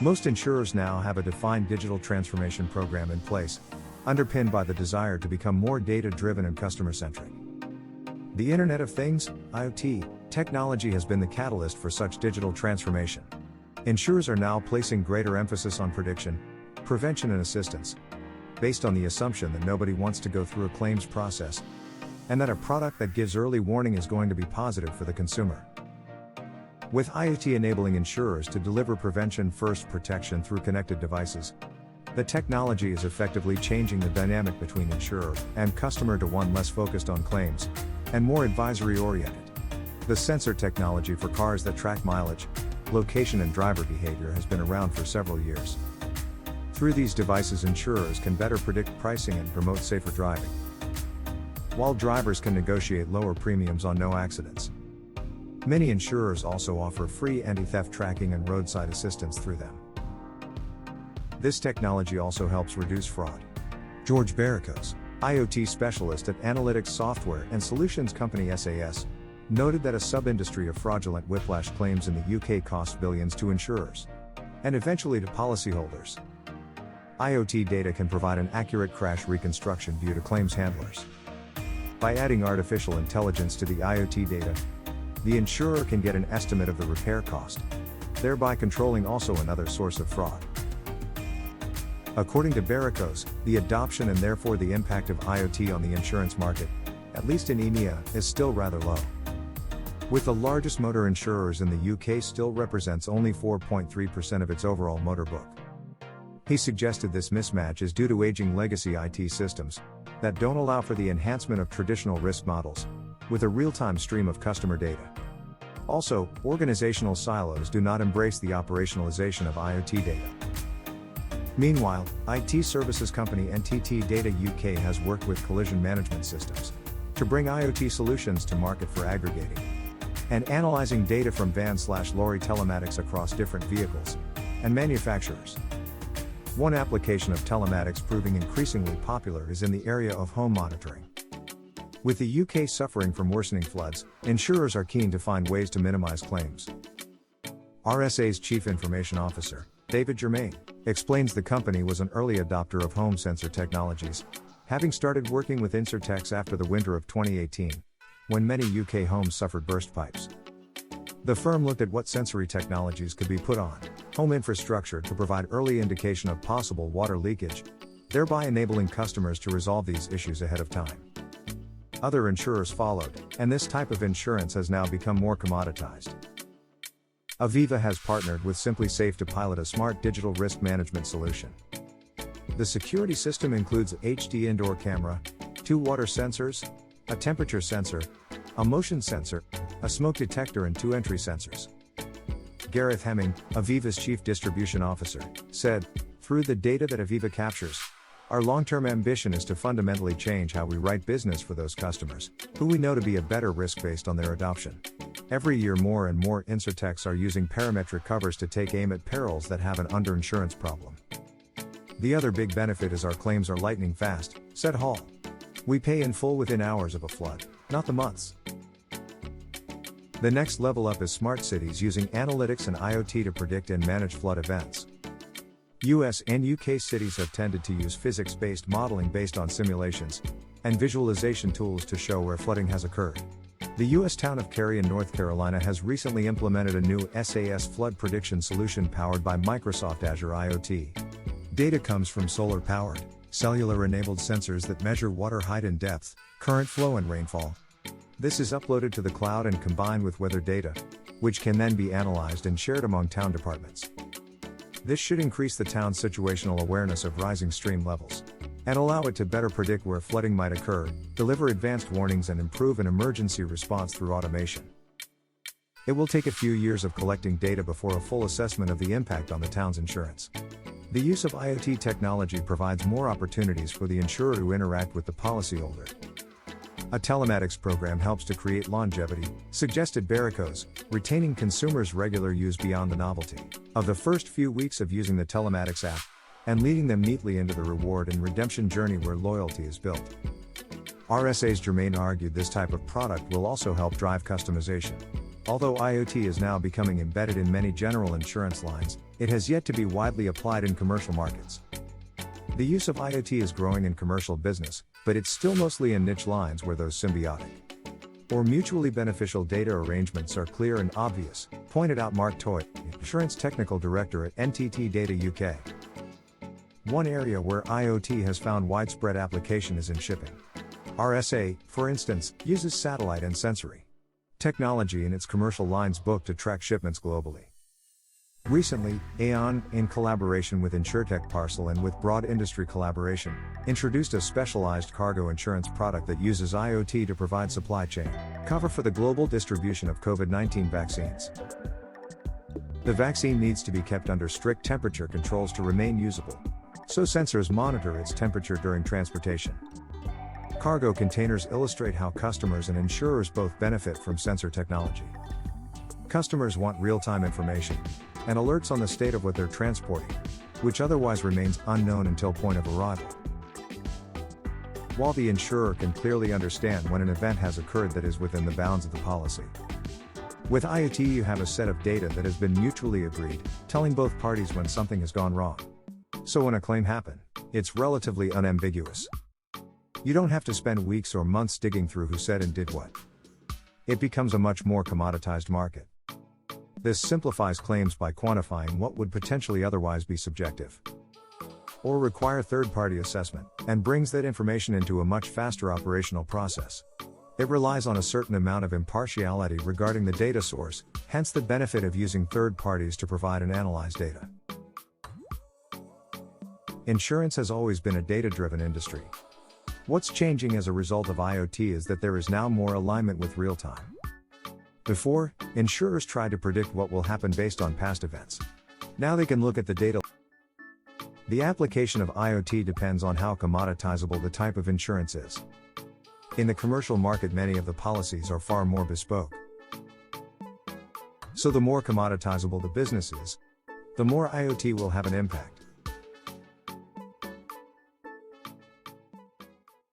Most insurers now have a defined digital transformation program in place, underpinned by the desire to become more data-driven and customer-centric. The Internet of Things, IoT, technology has been the catalyst for such digital transformation. Insurers are now placing greater emphasis on prediction, prevention and assistance, based on the assumption that nobody wants to go through a claims process, and that a product that gives early warning is going to be positive for the consumer. With IoT enabling insurers to deliver prevention-first protection through connected devices, the technology is effectively changing the dynamic between insurer and customer to one less focused on claims and more advisory-oriented. The sensor technology for cars that track mileage, location and driver behavior has been around for several years. Through these devices, insurers can better predict pricing and promote safer driving, while drivers can negotiate lower premiums on no accidents. Many insurers also offer free anti-theft tracking and roadside assistance through them. This technology also helps reduce fraud. George Barricos, IoT specialist at analytics software and solutions company SAS, noted that a sub-industry of fraudulent whiplash claims in the UK costs billions to insurers, and eventually to policyholders. IoT data can provide an accurate crash reconstruction view to claims handlers. By adding artificial intelligence to the IoT data, the insurer can get an estimate of the repair cost, thereby controlling also another source of fraud. According to Barricos, the adoption and therefore the impact of IoT on the insurance market, at least in EMEA, is still rather low. With the largest motor insurers in the UK still represents only 4.3% of its overall motor book. He suggested this mismatch is due to aging legacy IT systems that don't allow for the enhancement of traditional risk models, with a real-time stream of customer data. Also, organizational silos do not embrace the operationalization of IoT data. Meanwhile, IT services company NTT Data UK has worked with collision management systems to bring IoT solutions to market for aggregating and analyzing data from van/lorry telematics across different vehicles and manufacturers. One application of telematics proving increasingly popular is in the area of home monitoring. With the UK suffering from worsening floods, insurers are keen to find ways to minimize claims. RSA's Chief Information Officer, David Germain, explains the company was an early adopter of home sensor technologies, having started working with Insurtechs after the winter of 2018, when many UK homes suffered burst pipes. The firm looked at what sensory technologies could be put on home infrastructure to provide early indication of possible water leakage, thereby enabling customers to resolve these issues ahead of time. Other insurers followed, and this type of insurance has now become more commoditized. Aviva has partnered with Simply Safe to pilot a smart digital risk management solution. The security system includes HD indoor camera, 2 water sensors, a temperature sensor, a motion sensor, a smoke detector and 2 entry sensors. Gareth Hemming, Aviva's Chief Distribution Officer, said, "Through the data that Aviva captures, our long-term ambition is to fundamentally change how we write business for those customers, who we know to be a better risk based on their adoption. Every year more and more Insurtechs are using parametric covers to take aim at perils that have an underinsurance problem. The other big benefit is our claims are lightning fast," said Hall. "We pay in full within hours of a flood, not the months." The next level up is smart cities using analytics and IoT to predict and manage flood events. US and UK cities have tended to use physics-based modeling based on simulations and visualization tools to show where flooding has occurred. The US town of Cary in North Carolina has recently implemented a new SAS flood prediction solution powered by Microsoft Azure IoT. Data comes from solar-powered, cellular-enabled sensors that measure water height and depth, current flow and rainfall. This is uploaded to the cloud and combined with weather data, which can then be analyzed and shared among town departments. This should increase the town's situational awareness of rising stream levels, and allow it to better predict where flooding might occur, deliver advanced warnings and improve an emergency response through automation. It will take a few years of collecting data before a full assessment of the impact on the town's insurance. The use of IoT technology provides more opportunities for the insurer to interact with the policyholder. A telematics program helps to create longevity, suggested Barricos, retaining consumers' regular use beyond the novelty of the first few weeks of using the telematics app, and leading them neatly into the reward and redemption journey where loyalty is built. RSA's Germain argued this type of product will also help drive customization. Although IoT is now becoming embedded in many general insurance lines, it has yet to be widely applied in commercial markets. The use of IoT is growing in commercial business, but it's still mostly in niche lines where those symbiotic or mutually beneficial data arrangements are clear and obvious, pointed out Mark Toy, Insurance Technical Director at NTT Data UK. One area where IoT has found widespread application is in shipping. RSA, for instance, uses satellite and sensory technology in its commercial lines book to track shipments globally. Recently, Aon, in collaboration with InsurTech Parcel and with broad industry collaboration, introduced a specialized cargo insurance product that uses IoT to provide supply chain cover for the global distribution of COVID-19 vaccines. The vaccine needs to be kept under strict temperature controls to remain usable, so sensors monitor its temperature during transportation. Cargo containers illustrate how customers and insurers both benefit from sensor technology. Customers want real-time information and alerts on the state of what they're transporting, which otherwise remains unknown until point of arrival. While the insurer can clearly understand when an event has occurred that is within the bounds of the policy. With IoT you have a set of data that has been mutually agreed, telling both parties when something has gone wrong. So when a claim happens, it's relatively unambiguous. You don't have to spend weeks or months digging through who said and did what. It becomes a much more commoditized market. This simplifies claims by quantifying what would potentially otherwise be subjective or require third-party assessment, and brings that information into a much faster operational process. It relies on a certain amount of impartiality regarding the data source, hence the benefit of using third parties to provide and analyze data. Insurance has always been a data-driven industry. What's changing as a result of IoT is that there is now more alignment with real-time. Before, insurers tried to predict what will happen based on past events. Now they can look at the data. The application of IoT depends on how commoditizable the type of insurance is. In the commercial market, many of the policies are far more bespoke. So the more commoditizable the business is, the more IoT will have an impact.